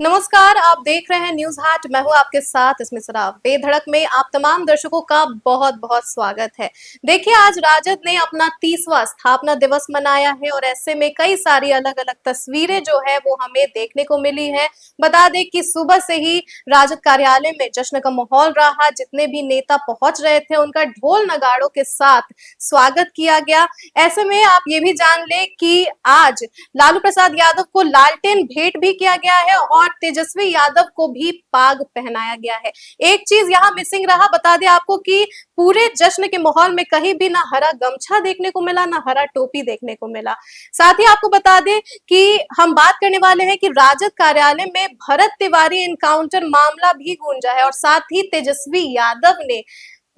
नमस्कार, आप देख रहे हैं न्यूज हाट। मैं हूं आपके साथ इसमें सराब। बेधड़क में आप तमाम दर्शकों का बहुत बहुत स्वागत है। देखिए, आज राजद ने अपना 30वां स्थापना दिवस मनाया है और ऐसे में कई सारी अलग अलग तस्वीरें जो है वो हमें देखने को मिली है। बता दें कि सुबह से ही राजद कार्यालय में जश्न का माहौल रहा। जितने भी नेता पहुंच रहे थे उनका ढोल नगाड़ों के साथ स्वागत किया गया। ऐसे में आप ये भी जान लें कि आज लालू प्रसाद यादव को लालटेन भेंट भी किया गया है और तेजस्वी यादव को भी पाग पहनाया गया है। एक चीज यहाँ मिसिंग रहा, बता दें आपको कि पूरे जश्न के माहौल में कहीं भी ना हरा गमछा देखने को मिला, ना हरा टोपी देखने को मिला। साथ ही आपको बता दें कि हम बात करने वाले हैं कि राजद कार्यालय में भरत तिवारी एनकाउंटर मामला भी गूंजा है और साथ ही तेजस्वी यादव ने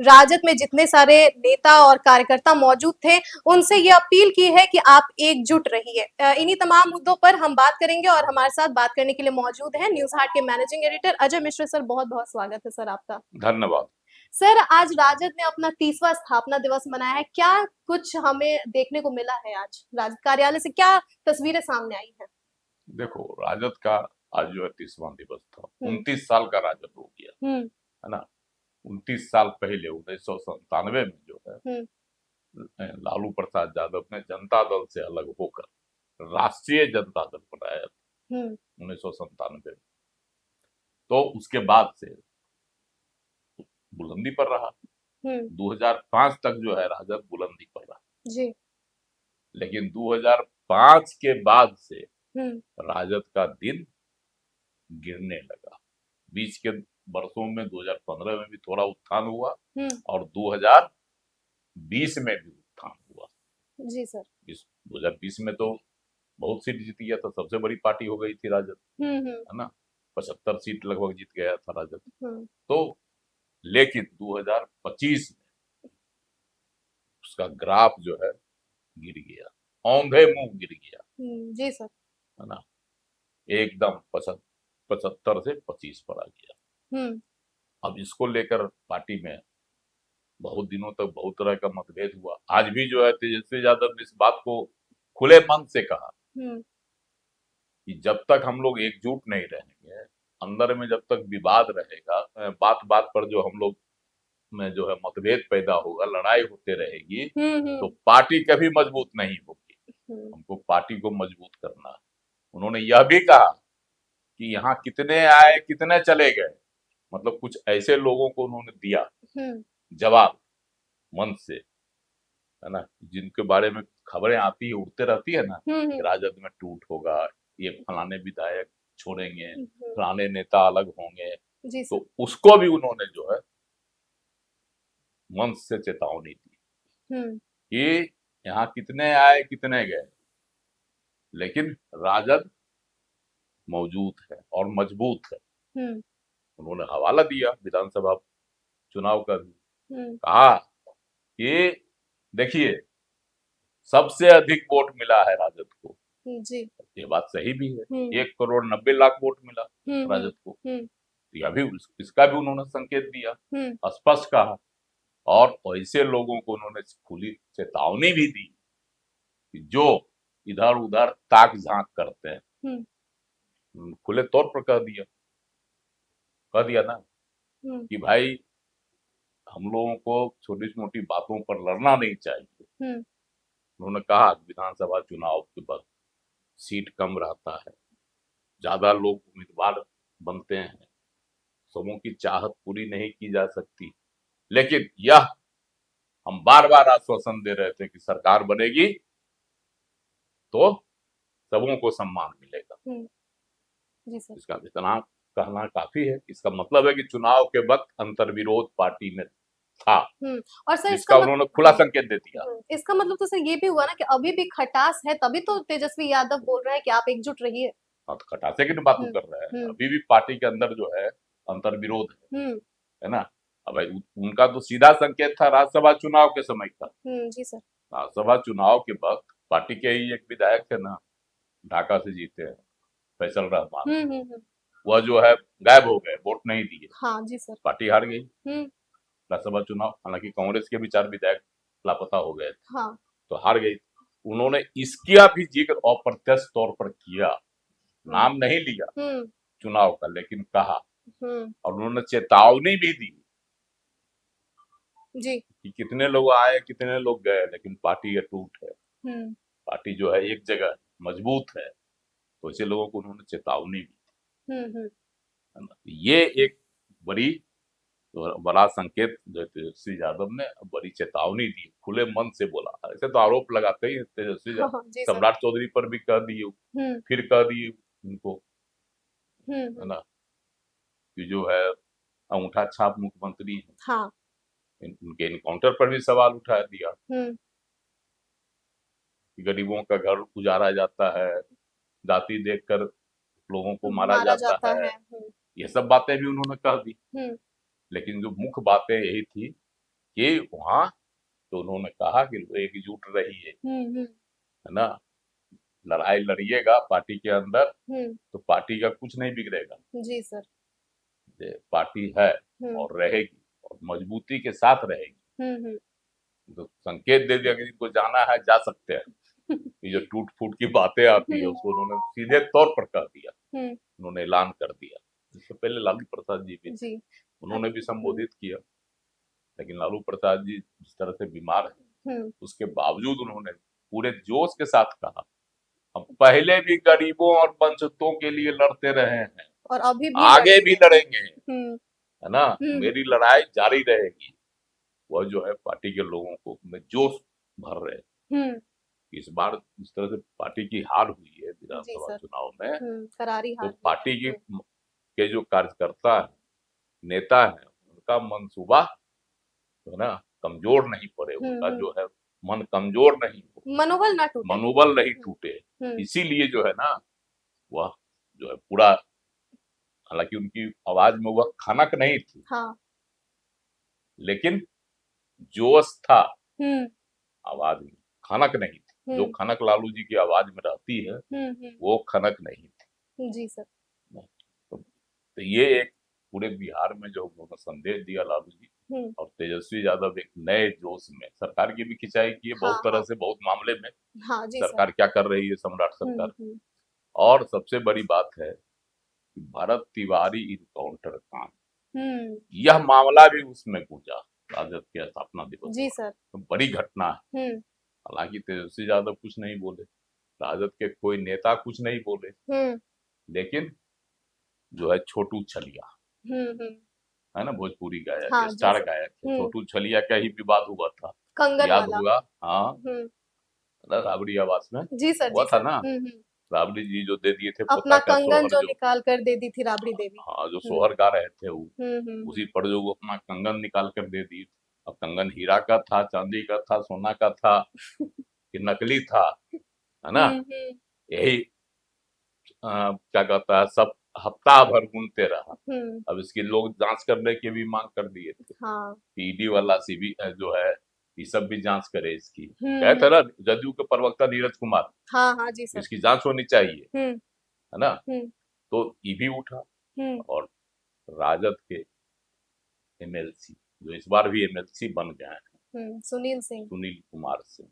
राजद में जितने सारे नेता और कार्यकर्ता मौजूद थे उनसे ये अपील की है कि आप एकजुट रहिए। इन्हीं तमाम मुद्दों पर हम बात करेंगे और हमारे साथ बात करने के लिए मौजूद हैं न्यूज हाट के managing editor Ajay Mishra sir. बहुत बहुत स्वागत है सर आपका। धन्यवाद। सर, आज राजद ने अपना 30वां स्थापना दिवस मनाया है। क्या कुछ हमें देखने को मिला है? आज राजद कार्यालय से क्या तस्वीरें सामने आई है? देखो, राजद का आज जो है 30वां दिवस था। हम्म। 29 साल का राजद हो गया हम्म। है ना। 29 साल पहले 1997 में जो है हम्म। लालू प्रसाद यादव ने जनता दल से अलग होकर राष्ट्रीय जनता दल बनाया था हम्म। 1997 में। तो उसके बाद से बुलंदी पर रहा। हम्म। 2005 तक जो है राजद बुलंदी पर रहा। जी। लेकिन 2005 के बाद से हम्म। राजद का दिन गिरने लगा। बीच के वर्षों में 2015 में भी थोड़ा उत्थान हुआ हम्म। और 2020 में भी उत्थान हुआ। जी सर। 2020 में तो बहुत सीट जीत गया था, सबसे बड़ी पार्टी हो गई थी राजद, हम्म। है ना। 75 सीट लगभग जीत गया था राजद। हम्म। तो लेकिन 2025 में उसका ग्राफ जो है गिर गया, औंधे मुंह गिर गया, जी सर। है ना। एकदम 75 से 25 पर आ गया। हम्म। अब इसको लेकर पार्टी में बहुत दिनों तक बहुत तरह का मतभेद हुआ। आज भी जो है तेजस्वी यादव ने इस बात को खुले मन से कहा हम्म। कि जब तक हम लोग एकजुट नहीं रहेंगे, अंदर में जब तक विवाद रहेगा, बात बात पर जो हम लोग में जो है मतभेद पैदा होगा, लड़ाई होते रहेगी, तो हम्म। पार्टी कभी मजबूत नहीं होगी। हम्म। हमको पार्टी को मजबूत करना है। उन्होंने यह भी कहा कि यहाँ कितने आए कितने चले गए, मतलब कुछ ऐसे लोगों को उन्होंने दिया हम्म। जवाब मन से, है ना, जिनके बारे में खबरें आती है, उड़ते रहती है ना, कि हम्म। राजद में टूट होगा, ये फलाने विधायक छोड़ेंगे, हम्म। फलाने नेता अलग होंगे। जी सर। तो उसको भी उन्होंने जो है मन से चेतावनी दी हम्म। कि यहाँ कितने आए कितने गए, लेकिन राजद मौजूद है और मजबूत है। हम्म। उन्होंने हवाला दिया विधानसभा चुनाव का भी, हम्म। कहा कि देखिए सबसे अधिक वोट मिला है राजद को। जी। ये बात सही भी है, हम्म। 1,90,00,000 वोट मिला हम्म। राजद को। हम्म। यह भी इसका भी उन्होंने संकेत दिया, हम्म। स्पष्ट कहा। और ऐसे लोगों को उन्होंने खुली चेतावनी भी दी कि जो इधर उधर ताक झांक करते हैं, हम्म। खुले तौर पर कह दिया ना हम्म। कि भाई हम लोगों को छोटी मोटी बातों पर लड़ना नहीं चाहिए। हम्म। उन्होंने कहा कि विधानसभा चुनाव के बाद सीट कम रहता है, ज्यादा लोग उम्मीदवार बनते हैं, सबों की चाहत पूरी नहीं की जा सकती, लेकिन यह हम बार बार आश्वासन दे रहे थे कि सरकार बनेगी तो सबों को सम्मान मिलेगा। हम्म। जी सर। इसका इतना कहना काफी है। इसका मतलब है कि चुनाव के वक्त अंतर्विरोध पार्टी में था, और सर इसका जिसका उन्होंने खुला संकेत दे दिया। इसका मतलब तो सर ये भी हुआ ना कि अभी भी खटास है, तभी तो तेजस्वी यादव बोल रहे हैं कि आप एकजुट रहिए। हाँ, तो खटासे की बात हम्म। कर रहे हैं, हम्म। अभी भी पार्टी के अंदर जो है अंतर्विरोध हम्म। है ना। अब भाई उनका तो सीधा संकेत था राज्यसभा चुनाव के समय का। जी सर। राज्यसभा चुनाव के वक्त पार्टी के ही एक विधायक थे ना, ढाका से जीते हैं, फैसल रहमान, हम्म। वह जो है गायब हो गए, वोट नहीं दिए, हाँ जी सर। पार्टी हार गई हम्म। राज्यसभा चुनाव। हालांकि कांग्रेस के भी 4 विधायक लापता हो गए थे, हाँ। तो हार गई। उन्होंने इसका भी जिक्र अप्रत्यक्ष तौर पर किया, हम्म। नाम नहीं लिया। हम्म। चुनाव का, लेकिन कहा हम्म। और उन्होंने चेतावनी भी दी जी। कि कितने लोग आए कितने लोग गए, लेकिन पार्टी अटूट है। हम्म। पार्टी जो है एक जगह मजबूत है, तो ऐसे लोगों को उन्होंने चेतावनी दी, हम्म। है ना। ये एक बड़ी बड़ा संकेत जो तेजस्वी यादव ने बड़ी चेतावनी दी, खुले मन से बोला। ऐसे तो आरोप लगाते ही तेजस्वी हाँ, हाँ, जी सर। सम्राट चौधरी पर भी कह दिए, हम्म। फिर कह दिए उनको, है हम्म। ना, कि जो है अंगूठा छाप मुख्यमंत्री हैं। हाँ। उनके इनकाउंटर पर भी सवाल उठा दिया हम्म। कि गरीबों का घर उजाड़ा जाता है, जाति देखकर लोगों को मारा मारा जाता जाता है, है। ये सब बातें भी उन्होंने कह दी। हम्म। लेकिन जो मुख्य बातें यही थी कि वहां तो उन्होंने कहा कि एकजुट रहिए, हम्म। है ना, लड़ाई लड़िएगा पार्टी के अंदर हम्म। तो पार्टी का कुछ नहीं बिगड़ेगा। जी सर। ये पार्टी है हम्म। और रहेगी और मजबूती के साथ रहेगी। हम्म। तो संकेत दे दिया कि इनको जाना है जा सकते हैं। ये जो टूट फूट की बातें आती है उसको उन्होंने सीधे तौर पर कह दिया, हम्म। उन्होंने ऐलान कर दिया। इससे पहले लालू प्रसाद जी भी थे, जी। उन्होंने भी संबोधित किया, लेकिन लालू प्रसाद जी जिस तरह से बीमार है हम्म। उसके बावजूद उन्होंने पूरे जोश के साथ कहा, हम पहले भी गरीबों और वंचितों के लिए लड़ते रहे हैं, और अभी भी आगे भी लड़ेंगे। लड़ेंगे, हम्म। है ना, हम्म। मेरी लड़ाई जारी रहेगी। वह जो है पार्टी के लोगों को में जोश भर रहे हैं। हम्म। इस बार जिस तरह से पार्टी की हार हुई है जी विधानसभा सर। चुनाव में, करारी तो हार हुई है। पार्टी के जो कार्यकर्ता है, नेता है, उनका मंसूबा जो है ना कमजोर नहीं पड़े, उनका हम्म। जो है मन कमजोर नहीं हो, मनोबल ना टूटे। मनोबल नहीं टूटे। हम्म। इसीलिए जो है ना वह जो है पूरा, हालांकि उनकी आवाज में वह खनक नहीं थी, हाँ। लेकिन जोश था हम्म। आवाज में, खनक नहीं थी। जो हम्म। खनक लालू जी की आवाज में रहती है हम्म। वो खनक नहीं जी सर। थी। तो ये एक पूरे बिहार में जो उन्होंने संदेश दिया लालू जी, हम्म। और तेजस्वी यादव एक नए जोश में, सरकार की भी खिंचाई की है बहुत हाँ, तरह हाँ। से, बहुत मामले में हाँ जी सर। सरकार क्या कर रही है, सम्राट सरकार। हम्म। और सबसे बड़ी बात है कि भरत तिवारी इनकाउंटर कांड, हम्म। यह मामला भी उसमें गूंजा राजद के स्थापना दिवस जी पर। सर। तो बड़ी घटना है। हम्म। हालांकि तेजस्वी यादव कुछ नहीं बोले, राजद के कोई नेता कुछ नहीं बोले, हम्म। लेकिन जो है छोटू छलिया, हम्म। है ना, भोजपुरी गायक, हाँ जी स्टार सर। गायक है, हम्म। छोटू छलिया का ही विवाद हुआ था, कंगन याद वाला। होगा। हाँ, हम्म। राबड़ी आवास में जी सर, हुआ जी था सर। ना, राबड़ी जी जो दे दिए थे पोता अपना का कंगन सोहर, जो जो निकाल कर दे दी थी राबड़ी देवी। हाँ जो सोहर गा रहे थे वो, हम्म। उसी पर जो वो अपना कंगन निकाल कर दे दी। अब कंगन हीरा का था, चांदी का था, सोना का था कि नकली था, है ना, हम्म। यही क्या कहता है, सब हफ्ता भर घूमते रहा। हम्म। अब इसकी लोग जांच करने की भी मांग कर दिए थे, हाँ। ईडी वाला सीबी जो है ये सब भी जांच करे इसकी। कहे थे हम्म। ना जदयू के प्रवक्ता नीरज कुमार, हाँ, हाँ जी सर। इसकी जांच होनी चाहिए, हम्म। है ना। हम्म। तो ये भी उठा। हम्म। और राजद के एमएलसी जो इस बार भी एमएलसी बन गए हैं, सुनील सिंह। सुनील कुमार सिंह,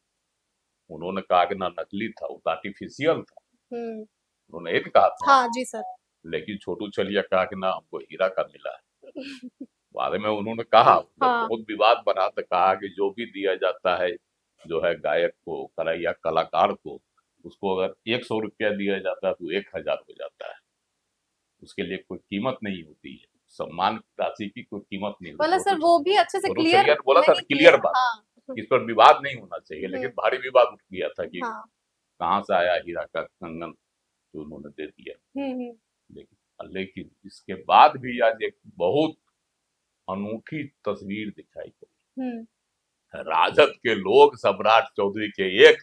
उन्होंने कहा कि ना नकली था, वो आर्टिफिशियल था, हम्म। उन्होंने ये कहा था। हाँ जी सर। लेकिन छोटू छलिया कहा कि ना हमको हीरा का मिला है। बाद में उन्होंने कहा, जब हाँ। बहुत विवाद बना तो कहा कि जो भी दिया जाता है जो है गायक को, या कलाकार को, उसको अगर 100 रुपया दिया जाता है तो 1000 हो जाता है, उसके लिए कोई कीमत नहीं होती है, सम्मान राशि की कोई कीमत नहीं होती। मतलब सर वो भी अच्छे से छोटू क्लियर छलिया ने बोला था नहीं क्लियर किया। बात, हाँ। इस पर विवाद नहीं होना चाहिए, लेकिन हम्म। भारी विवाद उठ गया था कि हाँ। कहाँ से आया हीरा का कंगन जो उन्होंने दे दिया। हम्म। लेकिन इसके बाद भी आज एक बहुत अनूठी तस्वीर दिखाई पड़ी। हम्म। राजद के लोग सम्राट चौधरी के एक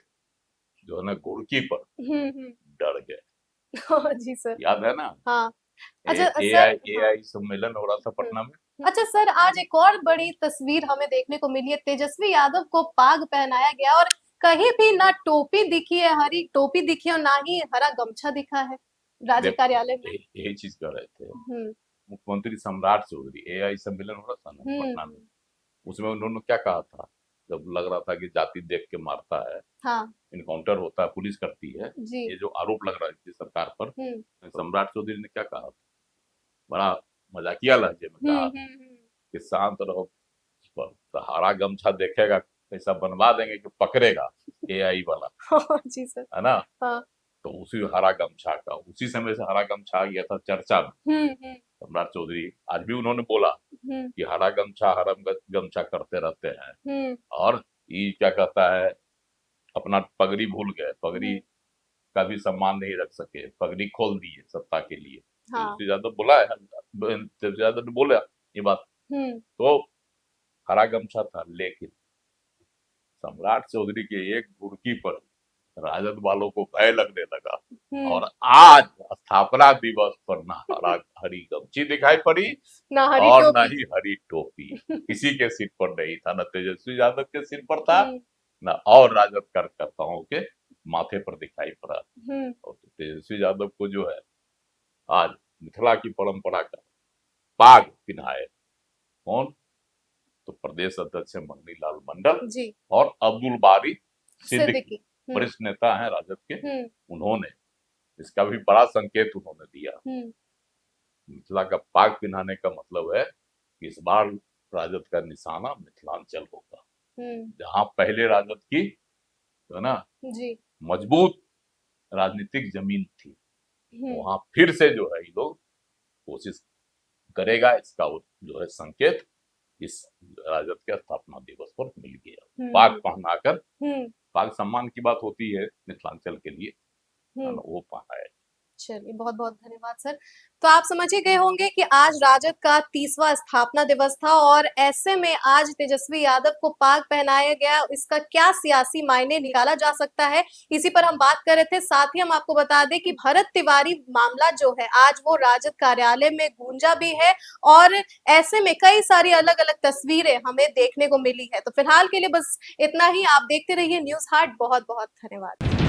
जो है ना गुड़की पर हम्म। डर गए। हाँ जी सर। याद है ना, हाँ। अच्छा सर। एआई हाँ। एआई सम्मेलन हो रहा था पटना में। अच्छा सर, आज एक और बड़ी तस्वीर हमें देखने को मिली है। तेजस्वी यादव को पाग पहनाया गया और कहीं भी ना टोपी दिखी है, हरी टोपी दिखी है और ना ही हरा गमछा दिखा है राज्य देखो कार्यालय में। यही चीज कर रहे थे हम्म। मुख्यमंत्री सम्राट चौधरी, एआई सम्मेलन हो रहा था ना पटना में, हम्म। उसमें उन्होंने क्या कहा था, जब लग रहा था कि जाति देख के मारता है, हाँ इनकाउंटर होता है, पुलिस करती है, जी। ये जो आरोप लग रहा है सरकार पर, हम्म। सम्राट चौधरी ने क्या कहा, बड़ा मजाकिया लहजे में कहा हम्म। कि शांत रहो, तो हरा गमछा देखेगा कैसा बनवा देंगे कि पकड़ेगा एआई वाला, जी सर। है ना। हाँ। तो उसी हरा गमछा का उसी समय से हरा गमछा आ गया था चर्चा में। हम्म। सम्राट चौधरी आज भी उन्होंने बोला हम्म। कि हरा गमछा हरम गमछा करते रहते हैं, हम्म। और ये क्या कहता है, अपना पगड़ी भूल गए, पगड़ी हम्म। का भी सम्मान नहीं रख सके, पगड़ी खोल दिए सत्ता के लिए। हाँ। तेजस्वी यादव बोला है, तेजस्वी यादव ने बोला ये बात। हम्म। तो हरा गमछा था, लेकिन सम्राट चौधरी के एक घुड़की पर राजद वालों को भय लगने लगा, हम्म। और आज स्थापना दिवस पर ना हरी गमछी दिखाई पड़ी ना हरी और न टोपी। ही हरी टोपी। किसी के सिर पर नहीं था, न तेजस्वी यादव के सिर पर था, हम्म। न और राजद कार्यकर्ताओं के माथे पर दिखाई पड़ा। हम्म। और तो तेजस्वी यादव को जो है आज मिथिला की परंपरा का पाग पिन्हाए कौन, तो प्रदेश अध्यक्ष है मन्नी लाल मंडल जी। और अब्दुल बारी सिद्दीकी, सिद्दीकी। हम्म। वरिष्ठ नेता हैं राजद के। हम्म। उन्होंने इसका भी बड़ा संकेत उन्होंने दिया। हम्म। मिथिला का पाग पिन्हाने का मतलब है कि इस बार राजद का निशाना मिथिलांचल होगा, हम्म। जहां पहले राजद की, है ना, जी। मजबूत राजनीतिक जमीन थी, हम्म। वहां फिर से जो है ये लोग कोशिश करेगा। इसका जो है संकेत इस राजद के स्थापना दिवस पर मिल गया। पाग हम्म। पहनाकर, हम्म। पाग सम्मान की बात होती है मिथिलांचल के लिए, है ना, हम्म। वो पहनाए। चलिए, बहुत बहुत धन्यवाद सर। तो आप समझ ही गए होंगे कि आज राजद का 30वां स्थापना दिवस था और ऐसे में आज तेजस्वी यादव को पाग पहनाया गया, इसका क्या सियासी मायने निकाला जा सकता है, इसी पर हम बात कर रहे थे। साथ ही हम आपको बता दें कि भरत तिवारी मामला जो है आज वो राजद कार्यालय में गूंजा भी है और ऐसे में कई सारी अलग अलग तस्वीरें हमें देखने को मिली है। तो फिलहाल के लिए बस इतना ही। आप देखते रहिए न्यूज हाट। बहुत बहुत धन्यवाद।